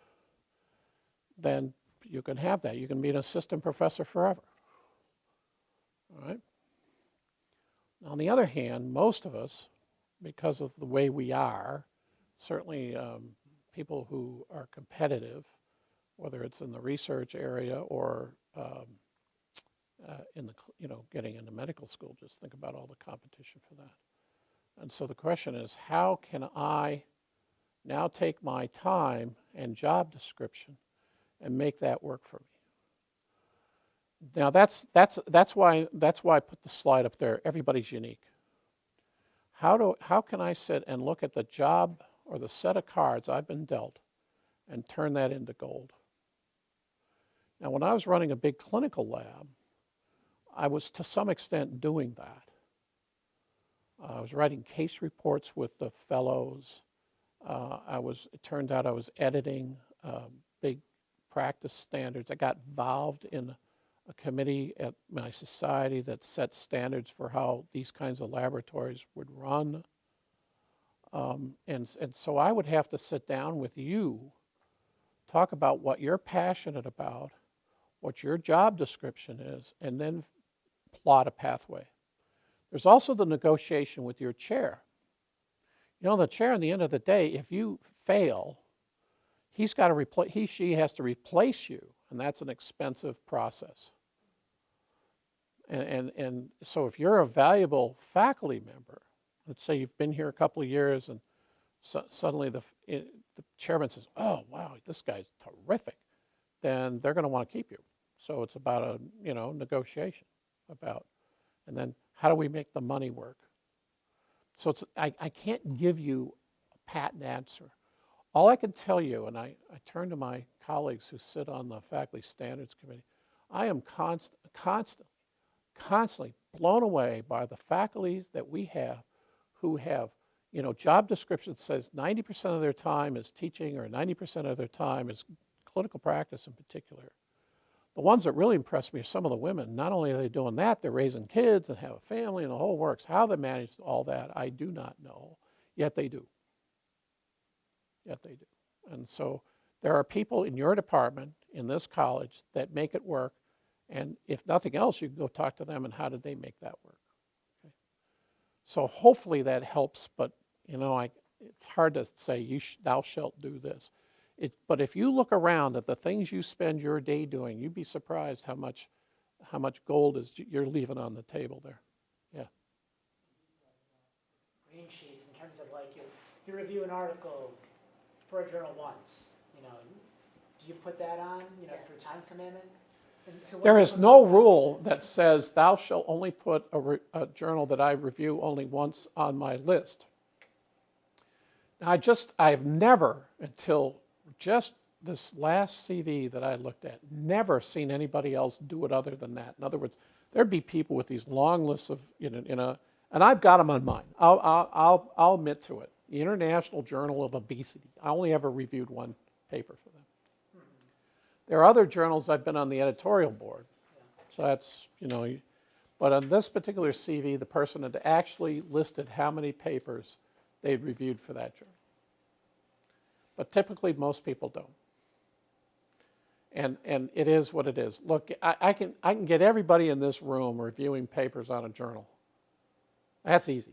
S1: then you can have that. You can be an assistant professor forever. All right? On the other hand, most of us, because of the way we are, certainly people who are competitive, whether it's in the research area or in the, you know, getting into medical school, just think about all the competition for that. And so the question is, how can I now take my time and job description and make that work for me? Now that's why I put the slide up there. Everybody's unique. How can I sit and look at the job or the set of cards I've been dealt and turn that into gold? Now, when I was running a big clinical lab, I was to some extent doing that. I was writing case reports with the fellows. It turned out I was editing big practice standards. I got involved in a committee at my society that set standards for how these kinds of laboratories would run. And so I would have to sit down with you, talk about what you're passionate about, what your job description is, and then plot a pathway. There's also the negotiation with your chair. You know, the chair, at the end of the day, if you fail, he, she has to replace you, and that's an expensive process. And so if you're a valuable faculty member, let's say you've been here a couple of years and suddenly the chairman says, oh, wow, this guy's terrific, then they're going to want to keep you. So it's about a, you know, negotiation about, and then how do we make the money work? So I can't give you a patent answer. All I can tell you, and I turn to my colleagues who sit on the Faculty Standards Committee, I am constantly blown away by the faculties that we have who have, you know, job description says 90% of their time is teaching or 90% of their time is clinical practice in particular. The ones that really impress me are some of the women. Not only are they doing that, they're raising kids and have a family and the whole works. How they manage all that, I do not know, yet they do. Yet they do. And so there are people in your department, in this college, that make it work. And if nothing else, you can go talk to them and how did they make that work. Okay. So hopefully that helps, but you know, it's hard to say thou shalt do this. But if you look around at the things you spend your day doing, you'd be surprised how much gold you're leaving on the table there. Yeah.
S4: Green sheets in terms of like you review an article for a journal once, you know, do you put that on, you know, for time commitment? So
S1: there is no rule that says thou shalt only put a journal that I review only once on my list. Now I've never, until just this last CV that I looked at, never seen anybody else do it other than that. In other words, there'd be people with these long lists of, and I've got them on mine. I'll admit to it. The International Journal of Obesity. I only ever reviewed one paper for them. There are other journals I've been on the editorial board. So that's, but on this particular CV, the person had actually listed how many papers they'd reviewed for that journal. But typically, most people don't. And it is what it is. Look, I can get everybody in this room reviewing papers on a journal. That's easy.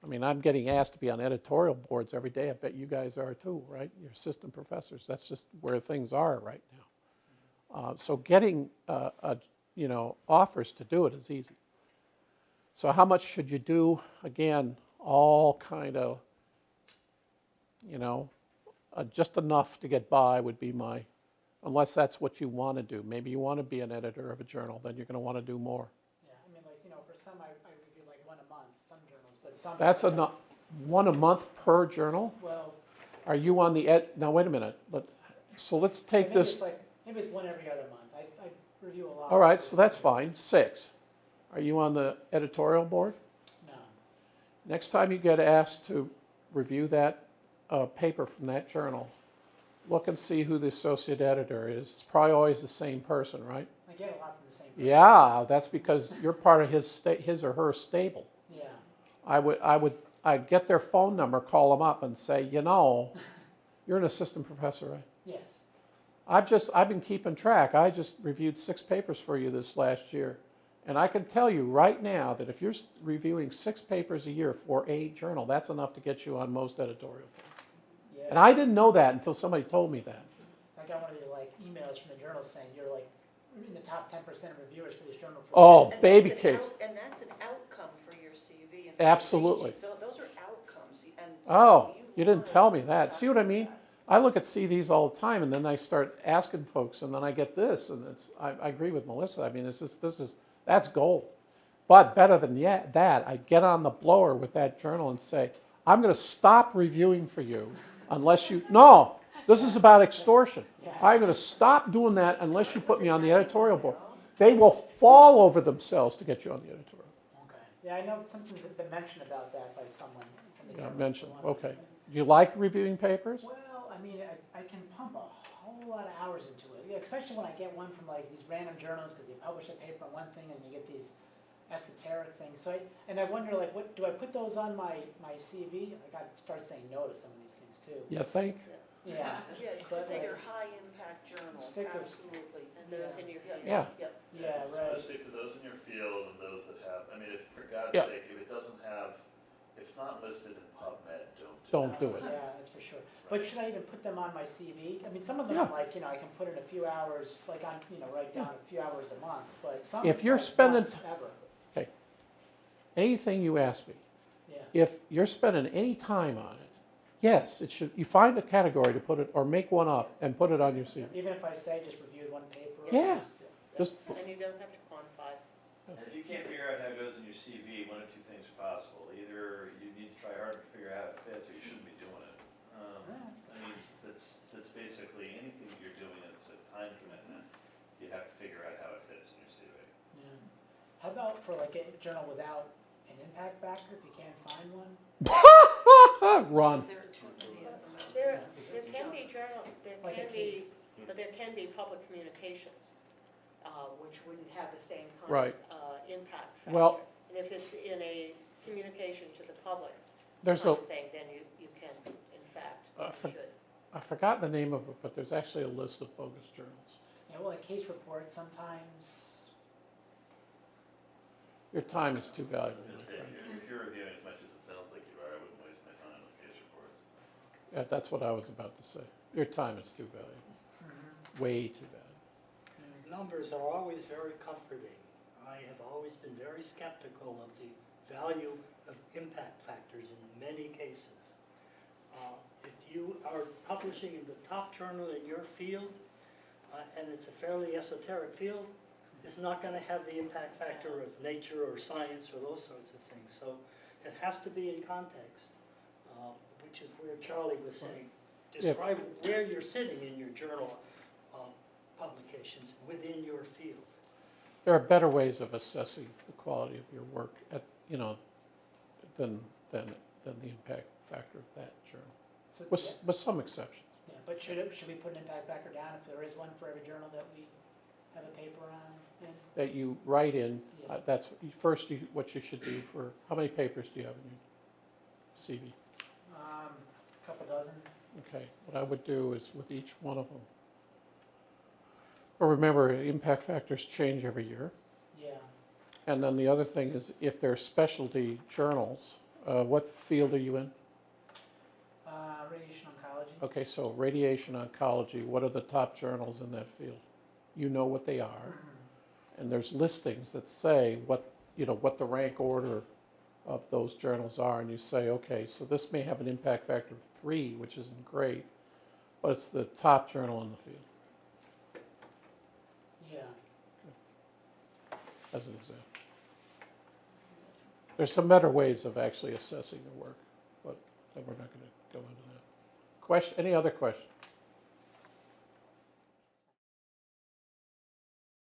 S1: I mean, I'm getting asked to be on editorial boards every day. I bet you guys are too, right? You're assistant professors. That's just where things are right now. So getting offers to do it is easy. So how much should you do? Again, all kind of, just enough to get by would be unless that's what you want to do. Maybe you want to be an editor of a journal, then you're going to want to do more.
S4: Yeah, I mean, for some I review like one a month, some journals, but some.
S1: That's enough. One a month per journal?
S4: Well.
S1: Are you on the now wait a minute. Let's take
S4: maybe
S1: this.
S4: Maybe it's one every other month. I review a lot.
S1: All right, so that's fine. 6. Are you on the editorial board?
S4: No.
S1: Next time you get asked to review that paper from that journal, look and see who the associate editor is. It's probably always the same person, right?
S4: I get a lot from the same person.
S1: Yeah, that's because you're part of his or her stable.
S4: Yeah.
S1: I'd get their phone number, call them up and say, you're an assistant professor, right?
S4: Yes.
S1: I've been keeping track. I just reviewed 6 papers for you this last year. And I can tell you right now that if you're reviewing 6 papers a year for a journal, that's enough to get you on most editorial things.
S4: Yeah.
S1: And I didn't know that until somebody told me that.
S4: I got one of these emails from the journal saying you're in the top 10% of reviewers for this journal.
S1: Oh, baby cakes.
S5: And that's an outcome for your CV. And
S1: absolutely.
S5: So those are outcomes. And
S1: so you didn't tell me that. See what I mean? I look at CVs all the time, and then I start asking folks, and then I get this, and I agree with Melissa. I mean, that's gold. But better than that, I get on the blower with that journal and say, I'm going to stop reviewing for you unless you, no, this is about extortion. I'm going to stop doing that unless you put me on the editorial board. They will fall over themselves to get you on the editorial.
S4: Okay. Yeah, I know something's been mentioned about that by someone from the journal.
S1: Mentioned, okay. Do you like reviewing papers?
S4: Well, I mean, I can pump a whole lot of hours into it, especially when I get one from these random journals because they publish a paper on one thing and you get these esoteric things. So I wonder, what do I put those on my CV? I got to start saying no to some of these things too.
S1: You think?
S4: Yeah.
S5: Yes, they're high-impact journals, absolutely.
S6: And those in your field.
S1: Yeah.
S4: Yeah, right.
S7: So stick to those in your field and those that have, I mean, if for God's sake, if it doesn't have, if it's not listed in PubMed,
S1: don't do it.
S4: Yeah, that's for sure. But should I even put them on my CV? I mean, some of them, I can put in a few hours, write down a few hours a month, but some
S1: if you're spending,
S4: ever.
S1: Okay, anything you ask me, if you're spending any time on it, yes, it should. You find a category to put it, or make one up and put it on your CV.
S4: Even if I say just reviewed one paper.
S1: Yeah.
S6: And you don't have to quantify.
S7: And if you can't figure out how it goes in your CV, one of 2 things are possible. Either you need to try harder to figure out how it fits, or you shouldn't be doing it. I mean, that's basically anything that you're doing that's a time commitment. You have to figure out how it fits in your CV.
S4: Yeah. how about for like a journal without an impact factor, if you can't find one?
S1: Run.
S5: There are too many of them.
S6: There can be
S4: Like a
S6: but there can be public communications, which wouldn't have the same kind
S1: Right.
S6: of impact factor.
S1: Well-
S6: And if it's in a communication to the public
S1: There's
S6: kind
S1: a,
S6: of thing, then you can, in fact,
S1: for-
S6: should.
S1: I forgot the name of it, but there's actually a list of bogus journals.
S4: Yeah, well, like case reports, sometimes,
S1: Your time is too
S7: I
S1: valuable.
S7: was
S1: my
S7: gonna say,
S1: friend.
S7: if you're reviewing as much as it sounds like you are, I wouldn't waste my time with case reports.
S1: Yeah, that's what I was about to say. Your time is too valuable, way too valuable.
S8: Numbers are always very comforting. I have always been very skeptical of the value of impact factors in many cases. If you are publishing in the top journal in your field, and it's a fairly esoteric field, it's not going to have the impact factor of nature or science or those sorts of things. So it has to be in context, which is where Charlie was saying. Describe where you're sitting in your journal publications within your field.
S1: There are better ways of assessing the quality of your work at, than the impact factor of that journal,
S4: so,
S1: with some exceptions.
S4: yeah, but should we put an impact factor down if there is one for every journal that we have a paper on in?
S1: That you write in,
S4: Yeah.
S1: that's, first, what you should do for, how many papers do you have in your CV?
S4: A couple dozen.
S1: Okay, what I would do is with each one of them. But remember, impact factors change every year.
S4: Yeah,
S1: And then the other thing is, if they're specialty journals, what field are you in?
S4: radiation oncology.
S1: Okay, so radiation oncology, what are the top journals in that field? You know what they are, and there's listings that say what the rank order of those journals are, and you say, okay, so this may have an impact factor of 3, which isn't great, but it's the top journal in the field,
S4: Yeah.
S1: as an example. There's some better ways of actually assessing the work, but we're not going to go into that. Any other questions?